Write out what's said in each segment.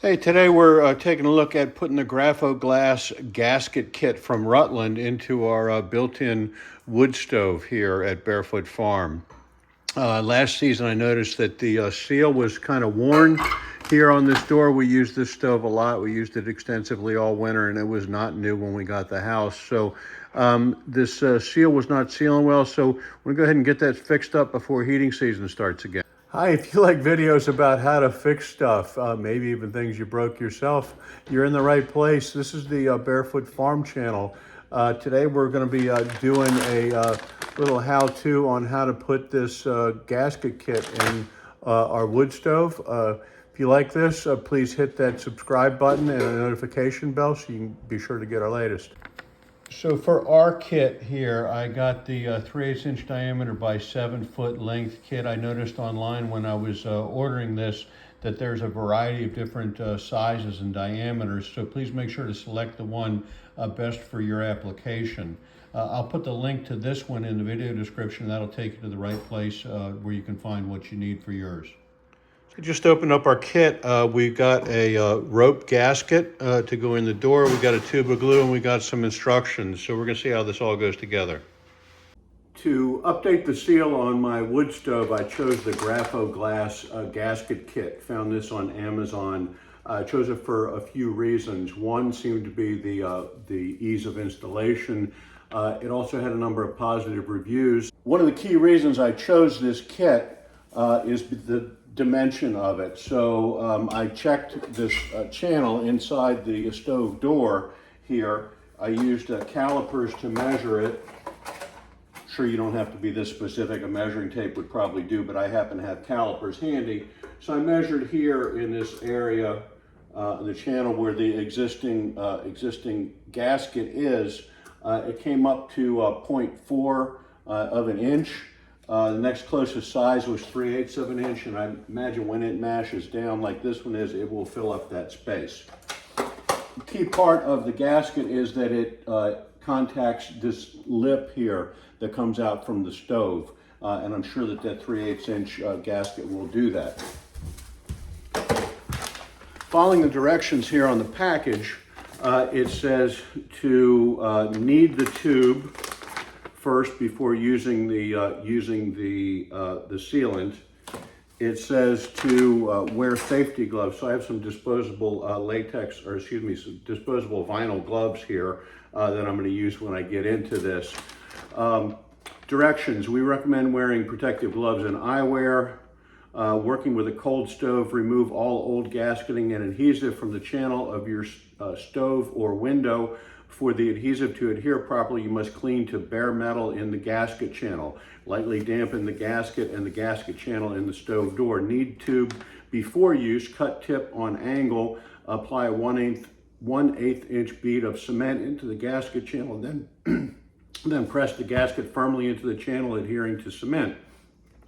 Hey, today we're taking a look at putting the Grapho-Glas Gasket Kit from Rutland into our built-in wood stove here at Barefoot Farm. Last season I noticed that the seal was kind of worn here on this door. We used this stove a lot. We used it extensively all winter, and it was not new when we got the house. So this seal was not sealing well, so we're going to go ahead and get that fixed up before heating season starts again. Hi, if you like videos about how to fix stuff, maybe even things you broke yourself, you're in the right place. This is the Barefoot Farm channel. Today we're going to be doing a little how-to on how to put this gasket kit in our wood stove. If you like this, please hit that subscribe button and a notification bell so you can be sure to get our latest. So for our kit here, I got the 3/8 inch diameter by 7 foot length kit. I noticed online when I was ordering this that there's a variety of different sizes and diameters, so please make sure to select the one best for your application. I'll put the link to this one in the video description. That'll take you to the right place where you can find what you need for yours. So just opened up our kit. We've got a rope gasket to go in the door. We've got a tube of glue and we got some instructions. So we're going to see how this all goes together. To update the seal on my wood stove, I chose the Grapho-Glas Gasket Kit. Found this on Amazon. I chose it for a few reasons. One seemed to be the ease of installation. It also had a number of positive reviews. One of the key reasons I chose this kit is the dimension of it. So I checked this channel inside the stove door here. I used calipers to measure it. Sure, you don't have to be this specific. A measuring tape would probably do, but I happen to have calipers handy. So I measured here in this area, the channel where the existing gasket is. It came up to 0.4 of an inch. The next closest size was 3/8 of an inch, and I imagine when it mashes down like this one is, it will fill up that space. The key part of the gasket is that it contacts this lip here that comes out from the stove, and I'm sure that that 3/8 inch gasket will do that. Following the directions here on the package, it says to knead the tube first before using the sealant. It says to wear safety gloves. So I have some disposable some disposable vinyl gloves here that I'm going to use when I get into this. Directions: we recommend wearing protective gloves and eyewear. Working with a cold stove, remove all old gasketing and adhesive from the channel of your stove or window. For the adhesive to adhere properly, you must clean to bare metal in the gasket channel. Lightly dampen the gasket and the gasket channel in the stove door. Knead tube before use, cut tip on angle. Apply a 1/8 inch bead of cement into the gasket channel, then press the gasket firmly into the channel, adhering to cement.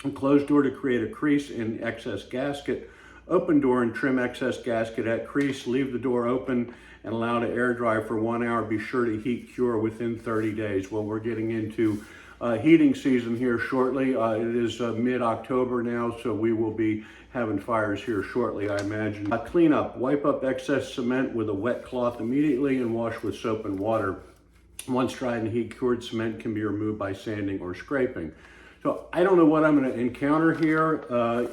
And close door to create a crease in excess gasket. Open door and trim excess gasket at crease. Leave the door open and allow to air dry for 1 hour. Be sure to heat cure within 30 days. Well, we're getting into heating season here shortly. It is mid-October now, so we will be having fires here shortly, I imagine. Clean up. Wipe up excess cement with a wet cloth immediately and wash with soap and water. Once dried and heat cured, cement can be removed by sanding or scraping. So I don't know what I'm going to encounter here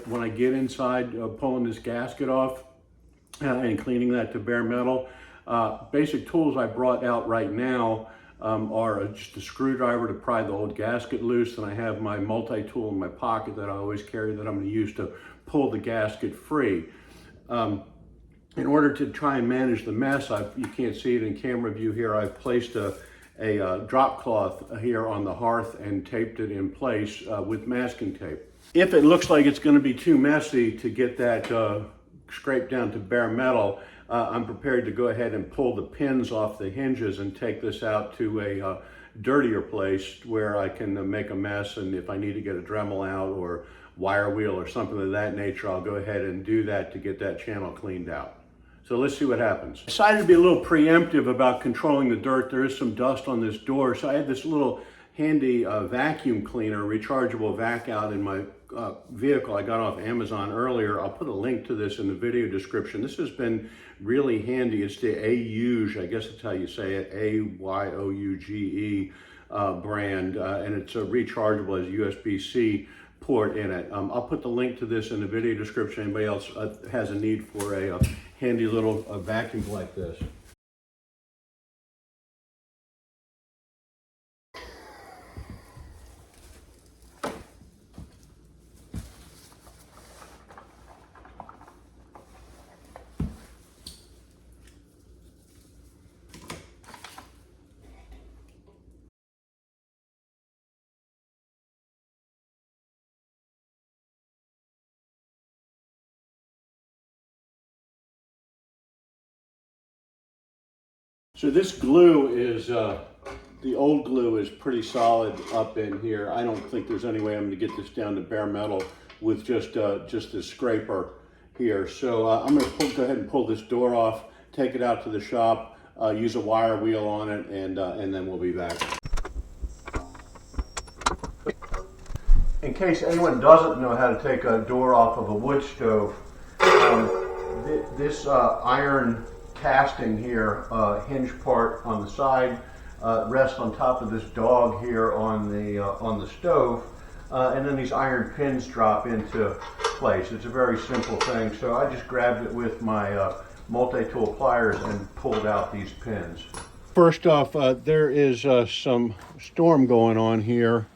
when I get inside pulling this gasket off and cleaning that to bare metal. Basic tools I brought out right now are just a screwdriver to pry the old gasket loose, and I have my multi-tool in my pocket that I always carry that I'm going to use to pull the gasket free. In order to try and manage the mess, you can't see it in camera view here, I've placed a drop cloth here on the hearth and taped it in place with masking tape. If it looks like it's going to be too messy to get that scraped down to bare metal, I'm prepared to go ahead and pull the pins off the hinges and take this out to a dirtier place where I can make a mess, and if I need to get a Dremel out or wire wheel or something of that nature, I'll go ahead and do that to get that channel cleaned out. So let's see what happens. I decided to be a little preemptive about controlling the dirt. There is some dust on this door, so I had this little handy vacuum cleaner, rechargeable vac out in my vehicle I got off Amazon earlier. I'll put a link to this in the video description. This has been really handy. It's the Ayouge, I guess that's how you say it, Ayouge brand, and it's rechargeable as a USB-C port in it. I'll put the link to this in the video description. Anybody else has a need for a handy little vacuum like this. So this glue is, the old glue is pretty solid up in here. I don't think there's any way I'm gonna get this down to bare metal with just this scraper here. So I'm gonna go ahead and pull this door off, take it out to the shop, use a wire wheel on it, and then we'll be back. In case anyone doesn't know how to take a door off of a wood stove, this iron casting here, hinge part on the side, rests on top of this dog here on the stove, and then these iron pins drop into place. It's a very simple thing. So I just grabbed it with my multi-tool pliers and pulled out these pins. First off, there is some storm going on here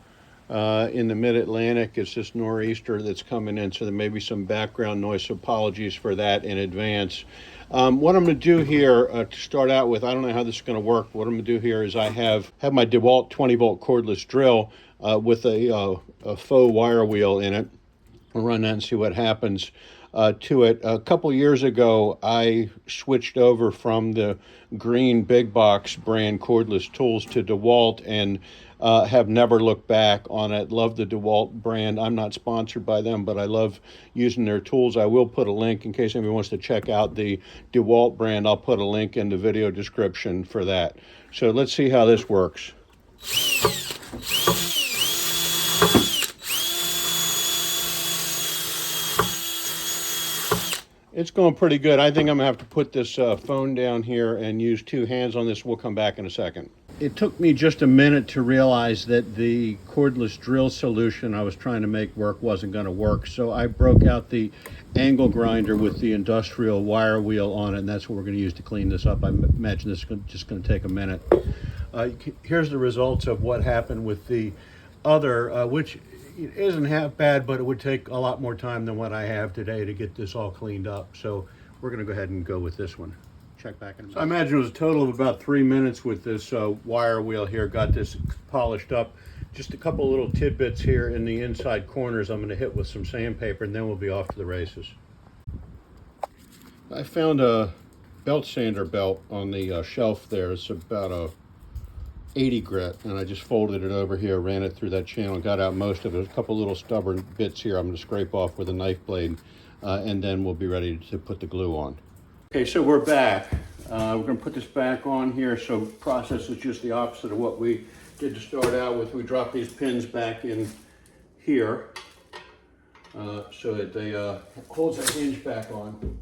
in the mid-Atlantic. It's this nor'easter that's coming in, so there may be some background noise, so apologies for that in advance. What I'm going to do here to start out with, I don't know how this is going to work. What I'm going to do here is I have my DeWalt 20-volt cordless drill with a faux wire wheel in it. I'll run that and see what happens to it. A couple years ago, I switched over from the green big box brand cordless tools to DeWalt, and have never looked back on it. Love the DeWalt brand. I'm not sponsored by them, but I love using their tools. I will put a link in case anybody wants to check out the DeWalt brand. I'll put a link in the video description for that. So let's see how this works. It's going pretty good. I think I'm gonna have to put this phone down here and use two hands on this. We'll come back in a second. It took me just a minute to realize that the cordless drill solution I was trying to make work wasn't going to work. So I broke out the angle grinder with the industrial wire wheel on it, and that's what we're going to use to clean this up. I imagine this is just going to take a minute. Here's the results of what happened with the other, which isn't half bad, but it would take a lot more time than what I have today to get this all cleaned up. So we're going to go ahead and go with this one. Check back in a minute. So I imagine it was a total of about 3 minutes with this wire wheel here. Got this polished up. Just a couple little tidbits here in the inside corners I'm going to hit with some sandpaper, and then we'll be off to the races. I found a belt sander belt on the shelf there. It's about a 80 grit, and I just folded it over here, ran it through that channel, got out most of it. There's a couple little stubborn bits here I'm going to scrape off with a knife blade, and then we'll be ready to put the glue on. Okay, so we're back. We're going to put this back on here. So process is just the opposite of what we did to start out with. We drop these pins back in here so that they holds that hinge back on.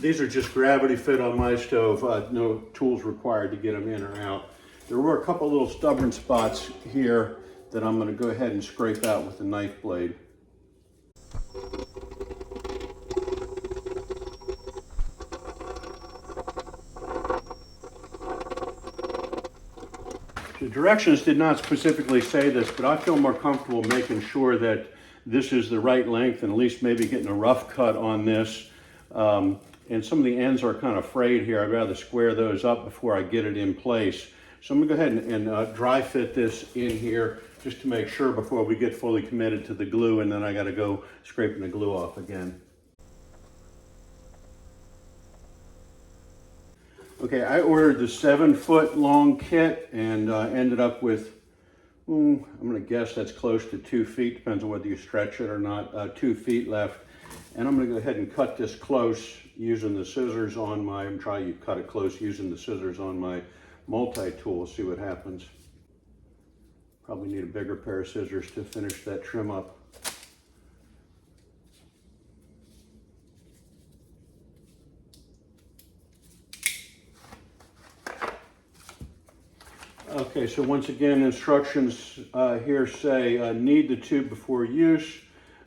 These are just gravity fit on my stove, no tools required to get them in or out. There were a couple little stubborn spots here that I'm going to go ahead and scrape out with a knife blade. The directions did not specifically say this, but I feel more comfortable making sure that this is the right length and at least maybe getting a rough cut on this. And some of the ends are kind of frayed here. I'd rather square those up before I get it in place. So I'm gonna go ahead and dry fit this in here just to make sure before we get fully committed to the glue, and then I gotta go scraping the glue off again. Okay, I ordered the 7-foot long kit and ended up with, I'm gonna guess that's close to 2 feet, depends on whether you stretch it or not, 2 feet left. And I'm going to go ahead and cut this close using the scissors on my, I'm trying to cut it close using the scissors on my multi-tool, see what happens. Probably need a bigger pair of scissors to finish that trim up. Okay, so once again, instructions here say knead the tube before use.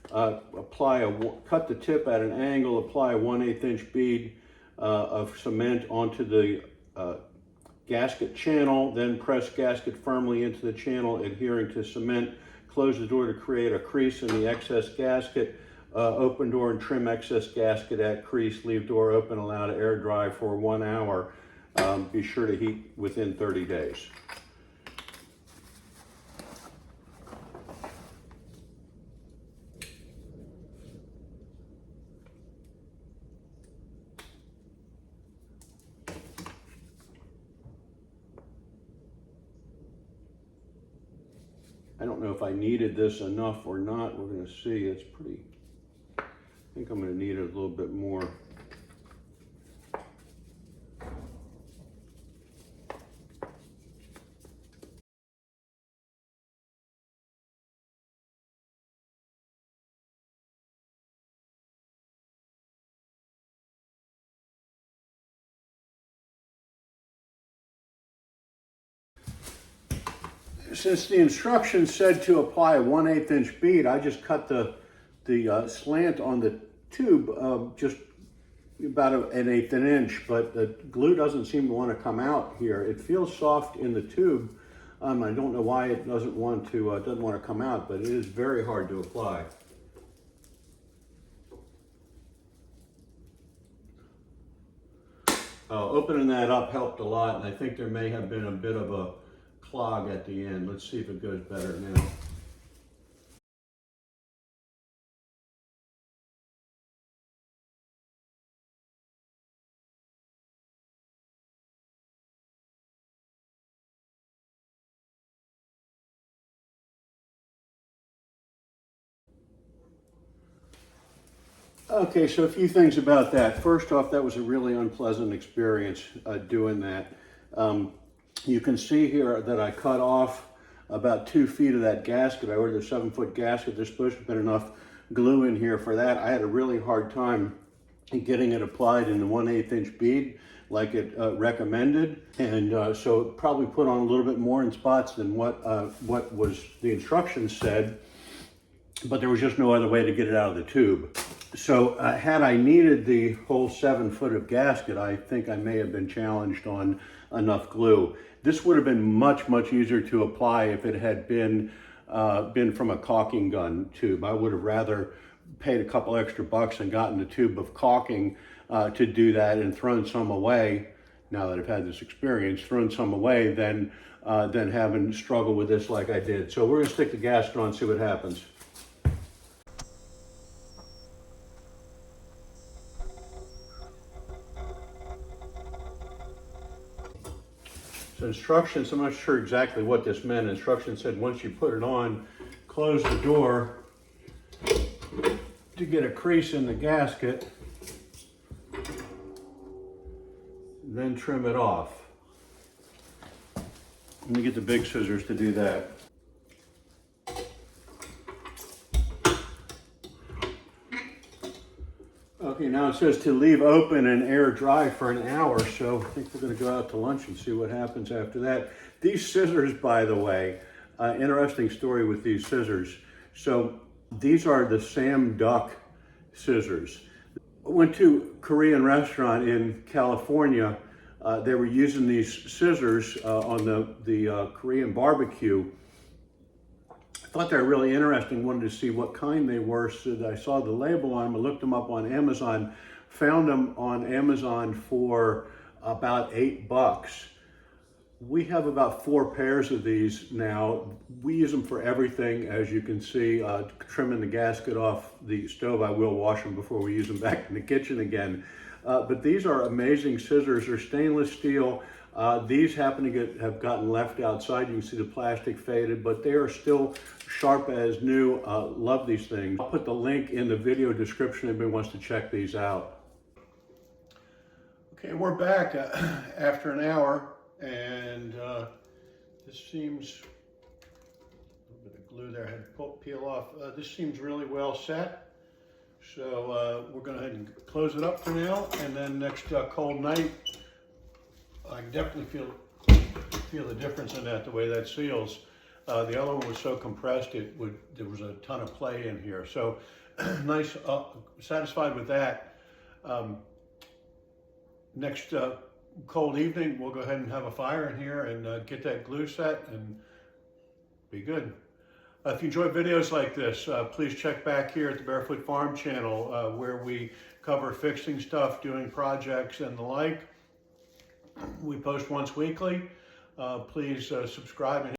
Cut the tip at an angle, apply a 1/8 inch bead of cement onto the gasket channel, then press gasket firmly into the channel adhering to cement. Close the door to create a crease in the excess gasket. Open door and trim excess gasket at crease. Leave door open, allow to air dry for 1 hour. Be sure to heat within 30 days. I don't know if I needed this enough or not. We're going to see. It's pretty, I think I'm going to need it a little bit more. Since the instructions said to apply a 1/8 inch bead, I just cut the slant on the tube just about an 1/8 inch, but the glue doesn't seem to want to come out here. It feels soft in the tube. I don't know why it doesn't want to come out, but it is very hard to apply. Opening that up helped a lot, and I think there may have been a bit of a clog at the end. Let's see if it goes better now. Okay, so a few things about that. First off, that was a really unpleasant experience doing that. You can see here that I cut off about 2 feet of that gasket. I ordered a 7-foot gasket. There's supposed to have been enough glue in here for that. I had a really hard time getting it applied in the 1/8 inch bead like it recommended, and so it probably put on a little bit more in spots than what was the instructions said, but there was just no other way to get it out of the tube. So had I needed the whole 7 foot of gasket, I think I may have been challenged on enough glue. This would have been much, much easier to apply if it had been from a caulking gun tube. I would have rather paid a couple extra bucks and gotten a tube of caulking to do that and thrown some away, now that I've had this experience, thrown some away than having struggled with this like I did. So we're gonna stick the gasket on and see what happens. So instructions, I'm not sure exactly what this meant. Instructions said once you put it on, close the door to get a crease in the gasket, then trim it off. Let me get the big scissors to do that. Okay, now it says to leave open and air dry for an hour, so I think we're going to go out to lunch and see what happens after that. These scissors, by the way, interesting story with these scissors. So these are the Sam Duck scissors. I went to a Korean restaurant in California. They were using these scissors on the Korean barbecue. I thought they were really interesting, wanted to see what kind they were, so I saw the label on them. I looked them up on Amazon, found them on Amazon for about $8. We have about 4 pairs of these now. We use them for everything, as you can see, trimming the gasket off the stove. I will wash them before we use them back in the kitchen again. But these are amazing scissors. They're stainless steel. These happen to have gotten left outside. You can see the plastic faded, but they are still sharp as new. Love these things. I'll put the link in the video description if anybody wants to check these out. Okay, we're back after an hour, and this seems, a little bit of glue there, I had to peel off. This seems really well set. So we're going to go ahead and close it up for now, and then next cold night, I can definitely feel the difference in that, the way that seals. The other one was so compressed, there was a ton of play in here. So nice, satisfied with that. Next cold evening, we'll go ahead and have a fire in here and get that glue set and be good. If you enjoy videos like this, please check back here at the Barefoot Farm channel where we cover fixing stuff, doing projects, and the like. We post once weekly. Please subscribe and